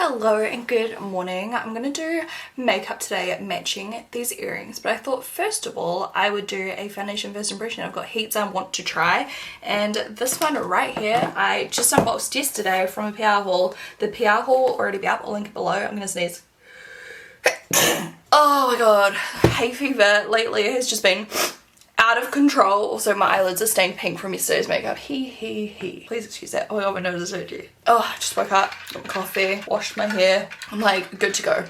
Hello and good morning. I'm going to do makeup today matching these earrings, but I thought first of all I would do a foundation first impression. I've got heaps I want to try, and this one right here I just unboxed yesterday from a PR haul. The PR haul already be up, I'll link it below. I'm going to sneeze. Oh my god, hay fever lately has just been out of control. Also my eyelids are stained pink from yesterday's makeup. He. Please excuse that. Oh my god, my nose is itchy. Oh, I just woke up, got my coffee, washed my hair. I'm like good to go.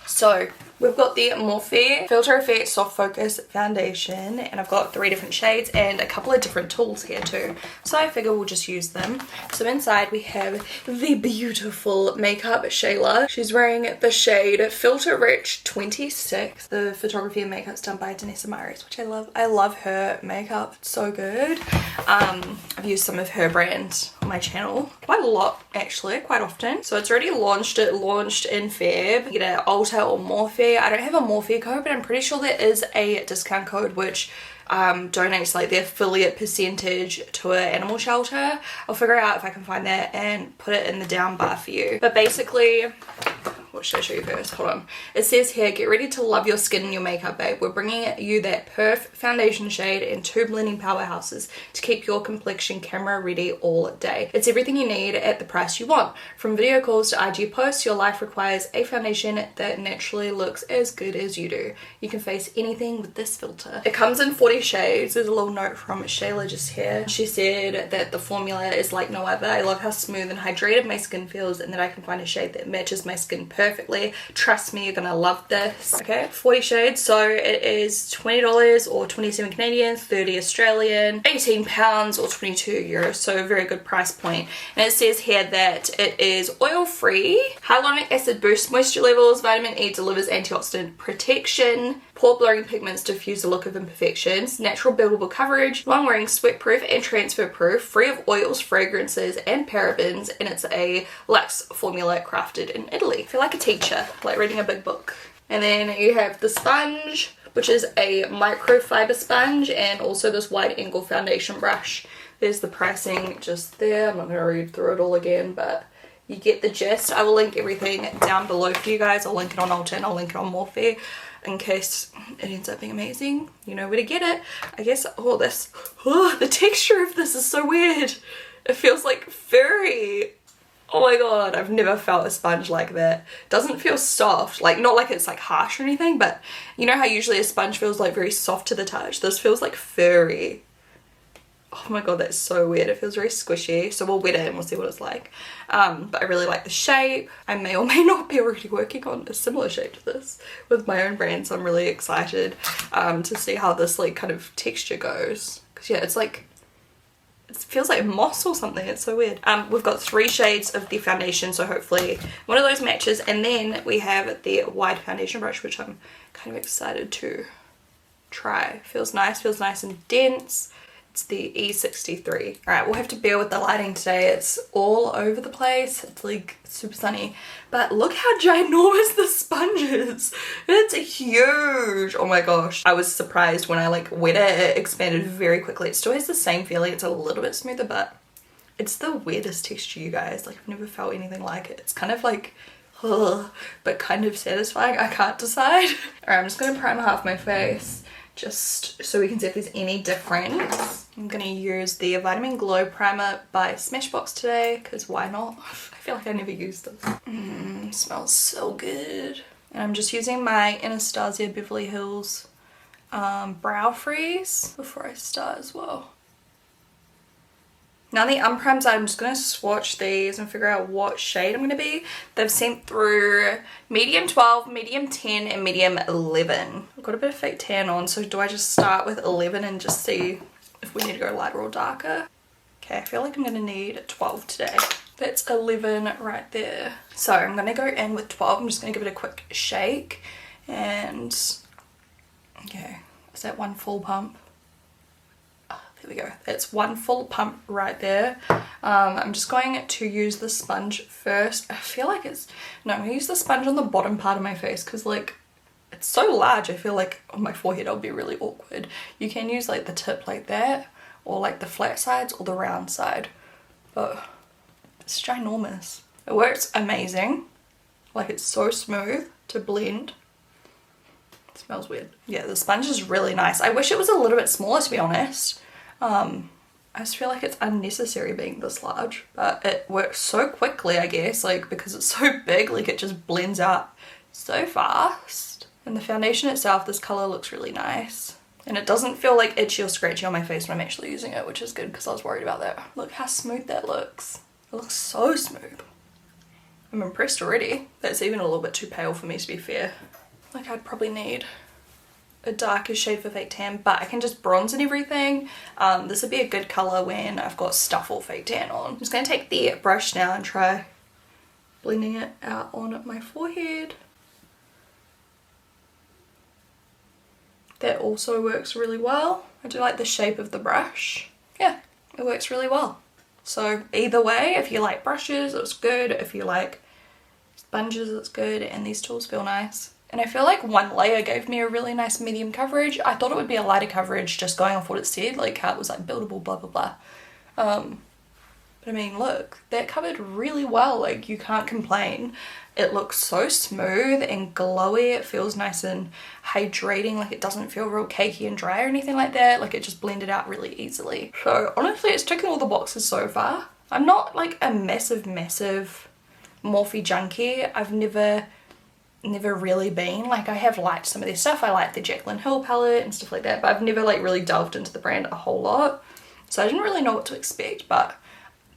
So we've got the Morphe Filter Effect Soft Focus Foundation, and I've got 3 different shades and a couple of different tools here too. So I figure we'll just use them. So inside we have the beautiful makeup Shayla. She's wearing the shade Filter Rich 26. The photography and makeup's done by Denise Amaris, which I love. I love her makeup. It's so good. I've used some of her brands on my channel quite a lot, actually, quite often. So it's already launched. It launched in Feb. You get an Ulta or Morphe. I don't have a Morphe code, but I'm pretty sure there is a discount code which donates like the affiliate percentage to an animal shelter. I'll figure out if I can find that and put it in the down bar for you. But basically, what should I show you first? Hold on. It says here, get ready to love your skin and your makeup, babe. We're bringing you that perf foundation shade and 2 blending powerhouses to keep your complexion camera ready all day. It's everything you need at the price you want. From video calls to IG posts, your life requires a foundation that naturally looks as good as you do. You can face anything with this filter. It comes in 40 shades. There's a little note from Shayla just here. She said that the formula is like no other. I love how smooth and hydrated my skin feels, and that I can find a shade that matches my skin perfectly. Trust me, you're gonna love this. Okay, 40 shades, so it is $20 or 27 Canadian, 30 Australian, 18 pounds or 22 euros, so a very good price point. And it says here that it is oil free, hyaluronic acid boosts moisture levels, vitamin E delivers antioxidant protection, pore blurring pigments diffuse the look of imperfections, natural buildable coverage, long wearing sweat proof and transfer proof, free of oils, fragrances and parabens, and it's a Luxe formula crafted in Italy. I feel like a teacher, like reading a big book. And then you have the sponge, which is a microfiber sponge, and also this wide angle foundation brush. There's the pricing just there. I'm not going to read through it all again, but you get the gist. I will link everything down below for you guys. I'll link it on Ulta and I'll link it on Morphe in case it ends up being amazing. You know where to get it. I guess, the texture of this is so weird. It feels like furry. Oh my god, I've never felt a sponge like that. Doesn't feel soft, like not like it's like harsh or anything, but you know how usually a sponge feels like very soft to the touch? This feels like furry. Oh my god, that's so weird. It feels very squishy. So we'll wet it and we'll see what it's like. But I really like the shape. I may or may not be already working on a similar shape to this with my own brand, so I'm really excited to see how this like kind of texture goes. Because yeah, it's like, it feels like moss or something. It's so weird. We've got 3 shades of the foundation, so hopefully one of those matches. And then we have the wide foundation brush, which I'm kind of excited to try. Feels nice and dense. It's the E63. Alright, we'll have to bear with the lighting today. It's all over the place. It's like super sunny. But look how ginormous the sponge is. It's huge. Oh my gosh. I was surprised when I like wet it. It expanded very quickly. It still has the same feeling. It's a little bit smoother, but it's the weirdest texture, you guys. Like I've never felt anything like it. It's kind of like, but kind of satisfying. I can't decide. Alright, I'm just going to prime half my face, just so we can see if there's any difference. I'm going to use the Vitamin Glow Primer by Smashbox today, because why not? I feel like I never used this. Smells so good. And I'm just using my Anastasia Beverly Hills Brow Freeze before I start as well. Now the unprimes, I'm just going to swatch these and figure out what shade I'm going to be. They've sent through medium 12, medium 10 and medium 11. I've got a bit of fake tan on, so do I just start with 11 and just see if we need to go lighter or darker? Okay, I feel like I'm going to need 12 today. That's 11 right there. So I'm going to go in with 12. I'm just going to give it a quick shake. And okay, is that one full pump? There we go. That's one full pump right there. I'm just going to use the sponge first. I feel like I'm going to use the sponge on the bottom part of my face because like it's so large. I feel like on my forehead it'll be really awkward. You can use like the tip like that, or like the flat sides or the round side. But it's ginormous. It works amazing. Like it's so smooth to blend. It smells weird. Yeah, the sponge is really nice. I wish it was a little bit smaller, to be honest. I just feel like it's unnecessary being this large, but it works so quickly, I guess, like because it's so big, like it just blends out so fast. And the foundation itself, this color looks really nice. And it doesn't feel like itchy or scratchy on my face when I'm actually using it, which is good because I was worried about that. Look how smooth that looks. It looks so smooth. I'm impressed already. That's even a little bit too pale for me, to be fair. Like I'd probably need a darker shade for fake tan, but I can just bronze and everything. This would be a good color when I've got stuff or fake tan on. I'm just going to take the brush now and try blending it out on my forehead. That also works really well. I do like the shape of the brush. Yeah, it works really well. So either way, if you like brushes, it's good. If you like sponges, it's good. And these tools feel nice. And I feel like one layer gave me a really nice medium coverage. I thought it would be a lighter coverage just going off what it said, like how it was like buildable, blah, blah, blah. But I mean, look, that covered really well. Like you can't complain. It looks so smooth and glowy. It feels nice and hydrating. Like it doesn't feel real cakey and dry or anything like that. Like it just blended out really easily. So honestly, it's ticking all the boxes so far. I'm not like a massive Morphe junkie. I've never really been. Like I have liked some of their stuff. I like the Jaclyn Hill palette and stuff like that, but I've never like really delved into the brand a whole lot. So I didn't really know what to expect, but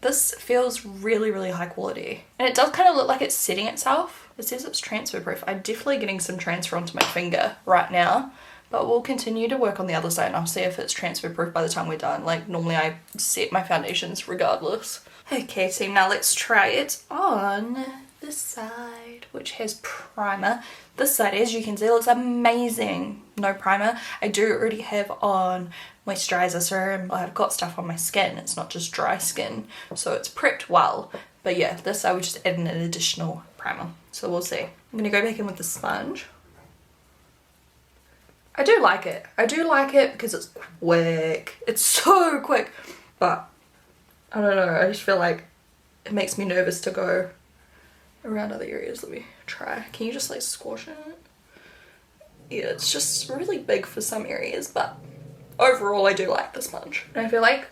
this feels really, really high quality. And it does kind of look like it's setting itself. It says it's transfer proof. I'm definitely getting some transfer onto my finger right now, but we'll continue to work on the other side and I'll see if it's transfer proof by the time we're done. Like normally I set my foundations regardless. Okay, so now let's try it on this side, which has primer. This side, as you can see, looks amazing. No primer. I do already have on moisturizer serum. I've got stuff on my skin. It's not just dry skin, so it's prepped well. But yeah, this I would just add an additional primer. So we'll see. I'm gonna go back in with the sponge. I do like it. I do like it because it's quick. It's so quick, but I don't know. I just feel like it makes me nervous to go around other areas. Let me try. Can you just like squash it? Yeah, it's just really big for some areas, but overall I do like the sponge. And I feel like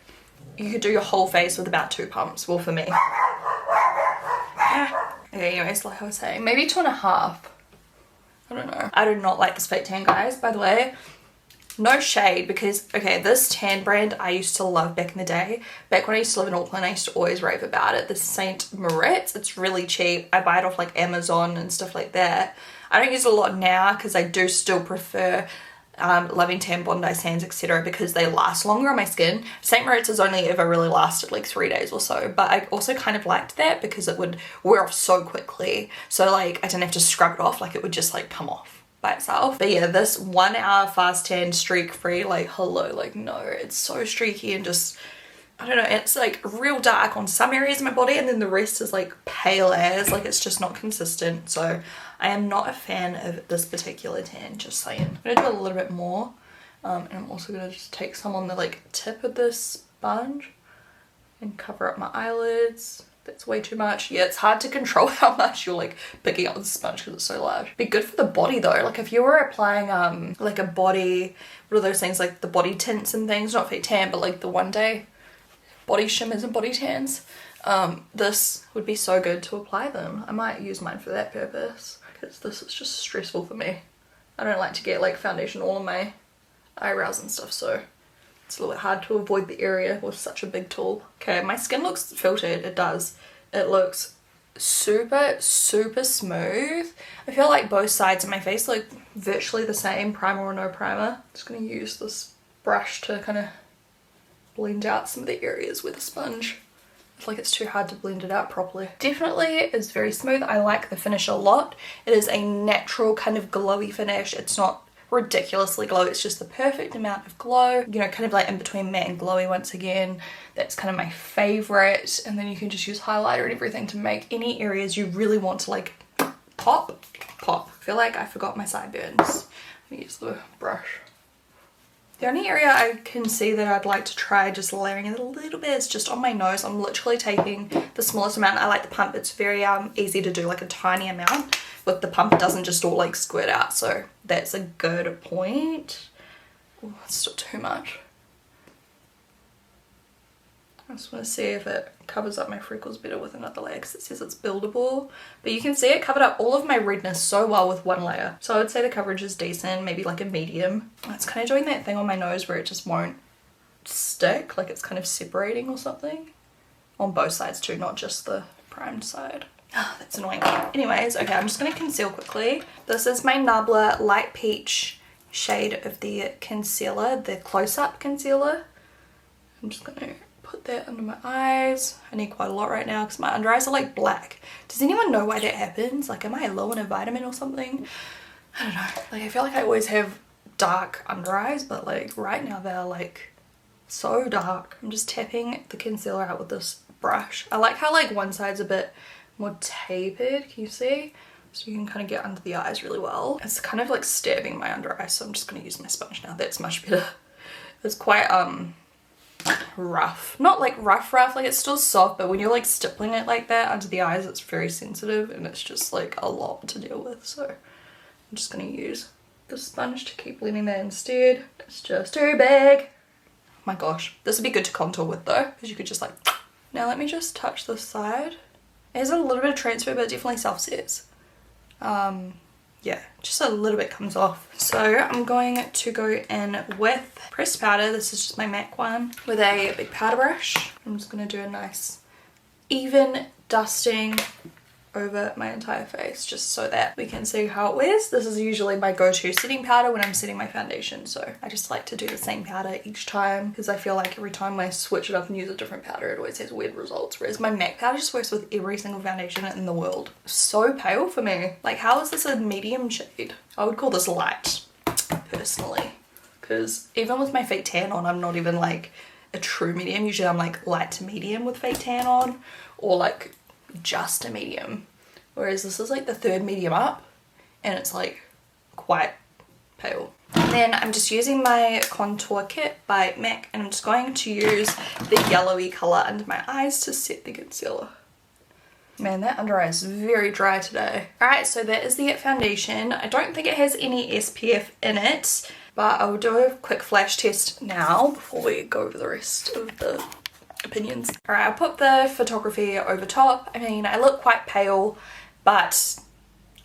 you could do your whole face with about 2 pumps. Well, for me. Okay, anyways, like I was saying, maybe 2.5. I don't know. I do not like this fake tan, guys, by the way. No shade, because okay, this tan brand I used to love back in the day. Back when I used to live in Auckland, I used to always rave about it. The Saint Moritz. It's really cheap. I buy it off like Amazon and stuff like that. I don't use it a lot now because I do still prefer Loving Tan, Bondi Sands, etc. because they last longer on my skin. Saint Moritz has only ever really lasted like 3 days or so, but I also kind of liked that because it would wear off so quickly. So like I didn't have to scrub it off, like it would just like come off by itself. But yeah, this 1 hour fast tan streak free, like hello, like no, it's so streaky and just, I don't know, it's like real dark on some areas of my body and then the rest is like pale as, like it's just not consistent. So I am not a fan of this particular tan, just saying. I'm gonna do a little bit more and I'm also gonna just take some on the like tip of this sponge and cover up my eyelids. That's way too much. Yeah, it's hard to control how much you're like picking up the sponge because it's so large. Be good for the body though. Like if you were applying like a body, what are those things, like the body tints and things, not fake tan, but like the one day body shimmers and body tans, this would be so good to apply them. I might use mine for that purpose because this is just stressful for me. I don't like to get like foundation all on my eyebrows and stuff, so it's a little bit hard to avoid the area with such a big tool. Okay, my skin looks filtered. It does. It looks super smooth. I feel like both sides of my face look virtually the same, primer or no primer. Just gonna use this brush to kind of blend out some of the areas with a sponge. I feel like it's too hard to blend it out properly. Definitely is very smooth. I like the finish a lot. It is a natural kind of glowy finish. It's not ridiculously glowy, it's just the perfect amount of glow, you know, kind of like in between matte and glowy. Once again, that's kind of my favorite. And then you can just use highlighter and everything to make any areas you really want to like pop. I feel like I forgot my sideburns. Let me use the brush. The only area I can see that I'd like to try just layering it a little bit is just on my nose. I'm literally taking the smallest amount. I like the pump. It's very easy to do like a tiny amount. With the pump, it doesn't just all like squirt out. So that's a good point. Ooh, it's still too much. I just want to see if it covers up my freckles better with another layer because it says it's buildable. But you can see it covered up all of my redness so well with one layer. So I would say the coverage is decent, maybe like a medium. It's kind of doing that thing on my nose where it just won't stick, like it's kind of separating or something. On both sides too, not just the primed side. Oh, that's annoying. Anyways, okay, I'm just going to conceal quickly. This is my Nabla Light Peach shade of the concealer, the close-up concealer. I'm just going to put that under my eyes. I need quite a lot right now because my under eyes are like black. Does anyone know why that happens? Like, am I low in a vitamin or something? I don't know. Like, I feel like I always have dark under eyes, but like right now they're like so dark. I'm just tapping the concealer out with this brush. I like how like one side's a bit more tapered, can you see? So you can kind of get under the eyes really well. It's kind of like stabbing my under eye, so I'm just going to use my sponge now. That's much better. It's quite rough, not like rough, like it's still soft, but when you're like stippling it like that under the eyes, it's very sensitive and it's just like a lot to deal with. So I'm just going to use the sponge to keep blending that instead. It's just too big. Oh my gosh, this would be good to contour with though, because you could just like, now let me just touch this side. It has a little bit of transfer, but it definitely self-sets. Yeah, just a little bit comes off. So I'm going to go in with pressed powder. This is just my MAC one with a big powder brush. I'm just going to do a nice even dusting over my entire face just so that we can see how it wears. This is usually my go-to setting powder when I'm setting my foundation, so I just like to do the same powder each time because I feel like every time I switch it up and use a different powder it always has weird results, whereas my MAC powder just works with every single foundation in the world. So pale for me. Like, how is this a medium shade? I would call this light personally, because even with my fake tan on I'm not even like a true medium. Usually I'm like light to medium with fake tan on, or like just a medium, whereas this is like the third medium up and it's like quite pale. And then I'm just using my contour kit by MAC and I'm just going to use the yellowy colour under my eyes to set the concealer. Man, that under eye is very dry today. Alright, so that is the foundation. I don't think it has any SPF in it, but I'll do a quick flash test now before we go over the rest of the opinions. Alright, I'll put the photography over top. I mean, I look quite pale, but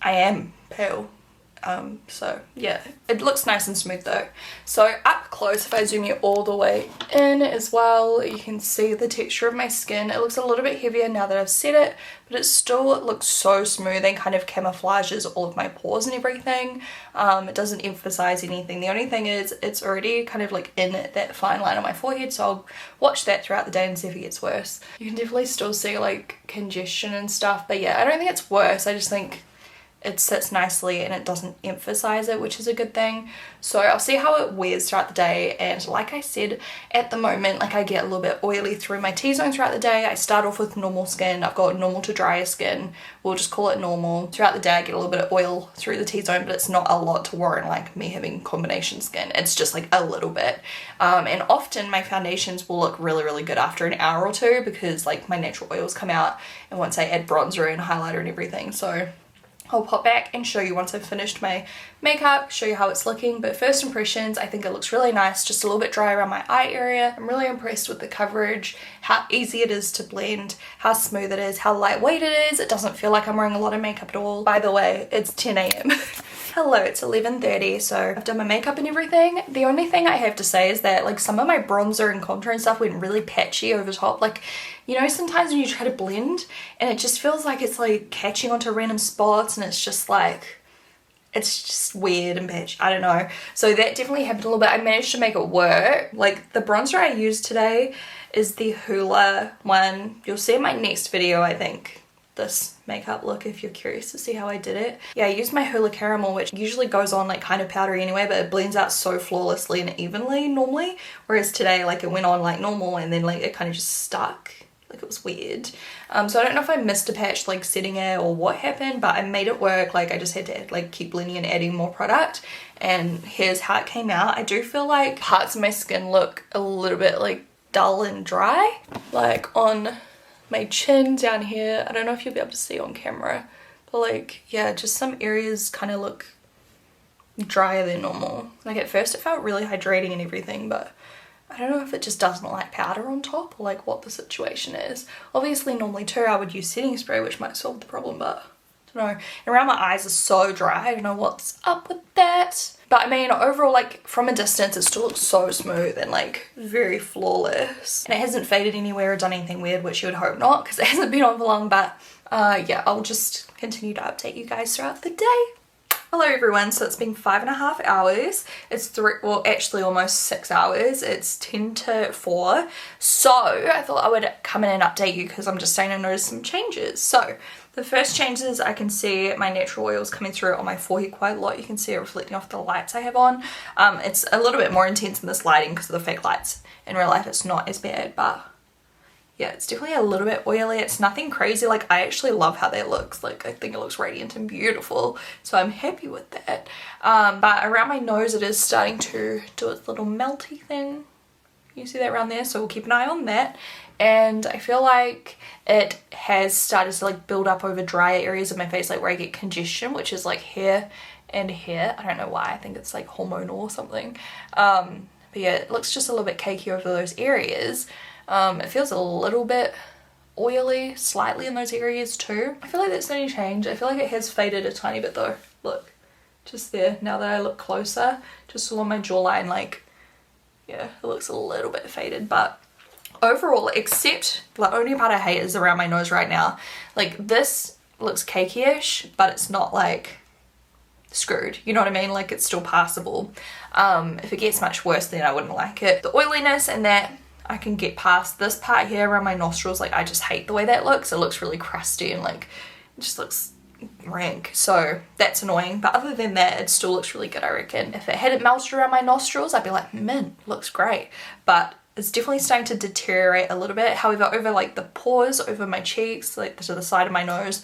I am pale. So yeah, it looks nice and smooth though. So up close, if I zoom you all the way in as well, you can see the texture of my skin. It looks a little bit heavier now that I've set it, but it still looks so smooth and kind of camouflages all of my pores and everything. It doesn't emphasize anything. The only thing is it's already kind of like in that fine line on my forehead, so I'll watch that throughout the day and see if it gets worse. You can definitely still see like congestion and stuff, but yeah, I don't think it's worse. I just think it sits nicely and it doesn't emphasize it, which is a good thing. So I'll see how it wears throughout the day, and like I said, at the moment like I get a little bit oily through my T-zone throughout the day. I start off with normal skin. I've got normal to drier skin, we'll just call it normal. Throughout the day I get a little bit of oil through the T-zone, but it's not a lot to warrant like me having combination skin. It's just like a little bit, and often my foundations will look really good after an hour or two because like my natural oils come out, and once I add bronzer and highlighter and everything. So I'll pop back and show you once I've finished my makeup, show you how it's looking. But first impressions, I think it looks really nice, just a little bit dry around my eye area. I'm really impressed with the coverage, how easy it is to blend, how smooth it is, how lightweight it is. It doesn't feel like I'm wearing a lot of makeup at all. By the way, it's 10 AM. Hello, it's 11:30, so I've done my makeup and everything. The only thing I have to say is that like some of my bronzer and contour and stuff went really patchy over top. Like, you know, sometimes when you try to blend and it just feels like it's like catching onto random spots and it's just like, it's just weird and patchy. I don't know. So that definitely happened a little bit. I managed to make it work. Like the bronzer I used today is the Hoola one. You'll see in my next video, I think, this makeup look if you're curious to see how I did it. Yeah, I used my Hoola Caramel, which usually goes on like kind of powdery anyway, but it blends out so flawlessly and evenly normally, whereas today like it went on like normal and then like it kind of just stuck. like it was weird. So I don't know if I missed a patch like setting it or what happened, but I made it work. Like I just had to like keep blending and adding more product, and here's how it came out. I do feel like parts of my skin look a little bit like dull and dry, like on my chin down here. I don't know if you'll be able to see on camera, but like, yeah, just some areas kind of look drier than normal. Like at first it felt really hydrating and everything, but I don't know if it just doesn't like powder on top or like what the situation is. Obviously normally too I would use setting spray, which might solve the problem, but I don't know. And around my eyes are so dry, I don't know what's up with that. But I mean, overall, like from a distance it still looks so smooth and like very flawless, and it hasn't faded anywhere or done anything weird, which you would hope not because it hasn't been on for long. But yeah, I'll just continue to update you guys throughout the day. Hello everyone, so it's been 5.5 hours. It's well actually almost 6 hours. It's 10 to 4. So I thought I would come in and update you because I'm just starting to notice some changes. So the first changes, I can see my natural oils coming through on my forehead quite a lot. You can see it reflecting off the lights I have on. It's a little bit more intense in this lighting because of the fake lights. In real life it's not as bad, but yeah, it's definitely a little bit oily. It's nothing crazy. Like I actually love how that looks. Like I think it looks radiant and beautiful, so I'm happy with that. But around my nose it is starting to do its little melty thing. You see that around there, so we'll keep an eye on that. And I feel like it has started to like build up over drier areas of my face, like where I get congestion, which is like here and here. I don't know why, I think it's like hormonal or something. But yeah, it looks just a little bit cakey over those areas. It feels a little bit oily slightly in those areas too. I feel like that's going to change. I feel like it has faded a tiny bit though. Look, just there, now that I look closer, just along my jawline, like, yeah, it looks a little bit faded. But overall, except the only part I hate is around my nose right now. Like this looks cakey-ish, but it's not like screwed, you know what I mean? Like it's still passable. If it gets much worse, then I wouldn't like it. The oiliness and that I can get past. This part here around my nostrils, like I just hate the way that looks. It looks really crusty and like it just looks rank, so that's annoying. But other than that, it still looks really good, I reckon. If it hadn't melted around my nostrils, I'd be like, mint, looks great. But it's definitely starting to deteriorate a little bit. However, over like the pores, over my cheeks, like to the side of my nose,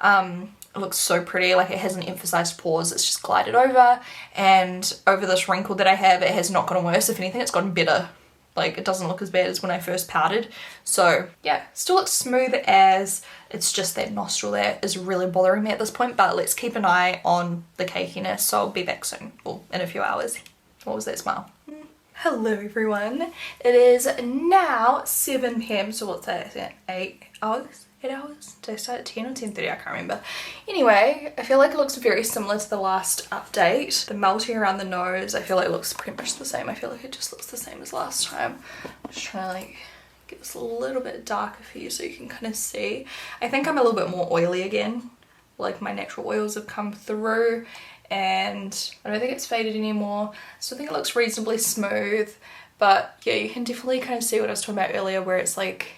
it looks so pretty. Like it hasn't emphasized pores, it's just glided over. And over this wrinkle that I have, it has not gotten worse. If anything, it's gotten better. Like it doesn't look as bad as when I first powdered. So yeah, still looks smooth as it's just that nostril that is really bothering me at this point. But let's keep an eye on the cakiness. So I'll be back soon, or in a few hours. What was that smile? Hello everyone. It is now 7 p.m. So what's that? Is that 8 hours? 8 hours? Did I start at 10 or 10:30? I can't remember. Anyway, I feel like it looks very similar to the last update. The melting around the nose, I feel like it looks pretty much the same. I feel like it just looks the same as last time. I'm just trying to like get this a little bit darker for you so you can kind of see. I think I'm a little bit more oily again. Like my natural oils have come through and I don't think it's faded anymore. So I think it looks reasonably smooth. But yeah, you can definitely kind of see what I was talking about earlier where it's like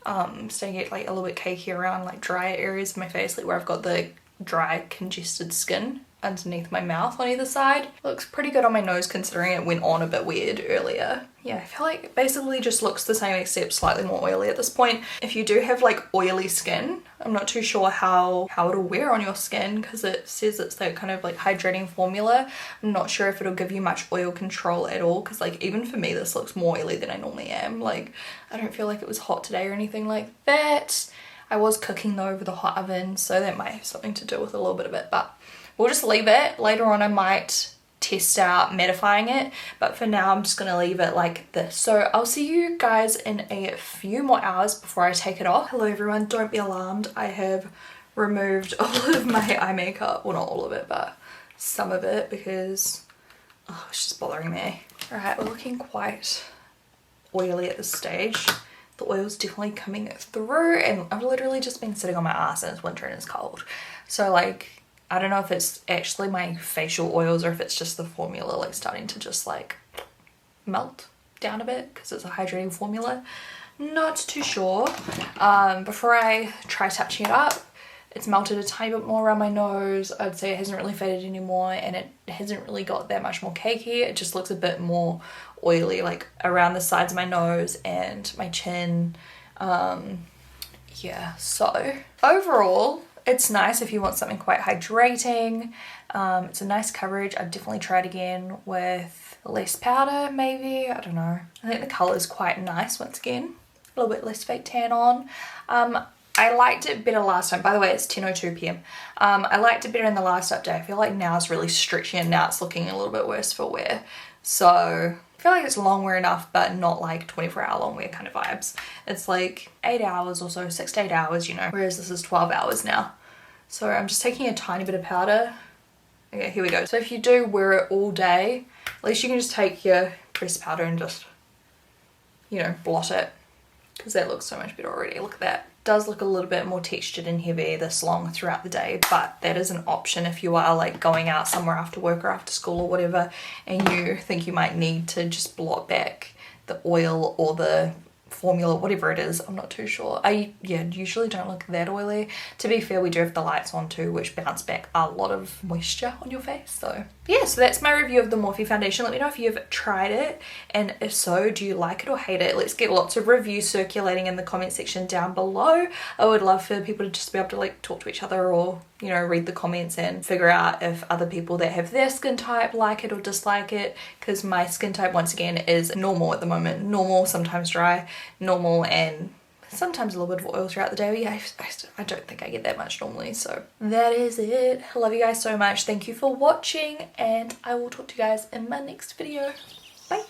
starting to get like a little bit cakey around like drier areas of my face, like where I've got the dry congested skin underneath my mouth on either side. Looks pretty good on my nose considering it went on a bit weird earlier. Yeah, I feel like it basically just looks the same except slightly more oily at this point. If you do have like oily skin, I'm not too sure how it'll wear on your skin because it says it's that kind of like hydrating formula. I'm not sure if it'll give you much oil control at all because like even for me this looks more oily than I normally am. Like I don't feel like it was hot today or anything like that. I was cooking though over the hot oven, so that might have something to do with a little bit of it, but we'll just leave it. Later on I might test out mattifying it, but for now I'm just going to leave it like this. So I'll see you guys in a few more hours before I take it off. Hello everyone, don't be alarmed. I have removed all of my eye makeup. Well, not all of it, but some of it because it's just bothering me. Alright, we're looking quite oily at this stage. The oil's definitely coming through and I've literally just been sitting on my ass and it's winter and it's cold. So like, I don't know if it's actually my facial oils or if it's just the formula like starting to just like melt down a bit because it's a hydrating formula. Not too sure. Before I try touching it up, it's melted a tiny bit more around my nose. I'd say it hasn't really faded anymore and it hasn't really got that much more cakey. It just looks a bit more oily like around the sides of my nose and my chin, Yeah, so overall it's nice if you want something quite hydrating. It's a nice coverage. I'd definitely try it again with less powder maybe, I don't know. I think the colour is quite nice once again, a little bit less fake tan on. I liked it better last time. By the way, it's 10:02 p.m. I liked it better in the last update. I feel like now it's really stretchy and now it's looking a little bit worse for wear. So I feel like it's long wear enough, but not like 24-hour long wear kind of vibes. It's like 8 hours or so, 6 to 8 hours, you know, whereas this is 12 hours now. So I'm just taking a tiny bit of powder. Okay, here we go. So if you do wear it all day, at least you can just take your pressed powder and just, you know, blot it, because that looks so much better already. Look at that. Does look a little bit more textured and heavy this long throughout the day, but that is an option if you are like going out somewhere after work or after school or whatever, and you think you might need to just blot back the oil or the formula, whatever it is. I'm not too sure. I usually don't look that oily. To be fair, we do have the lights on too, which bounce back a lot of moisture on your face. So yeah, so that's my review of the Morphe foundation. Let me know if you've tried it, and if so, do you like it or hate it? Let's get lots of reviews circulating in the comment section down below. I would love for people to just be able to like talk to each other, or you know, read the comments and figure out if other people that have their skin type like it or dislike it, because my skin type once again is normal at the moment. Normal, sometimes dry, normal, and sometimes a little bit of oil throughout the day. But yeah, I don't think I get that much normally. So that is it. I love you guys so much. Thank you for watching, and I will talk to you guys in my next video. Bye.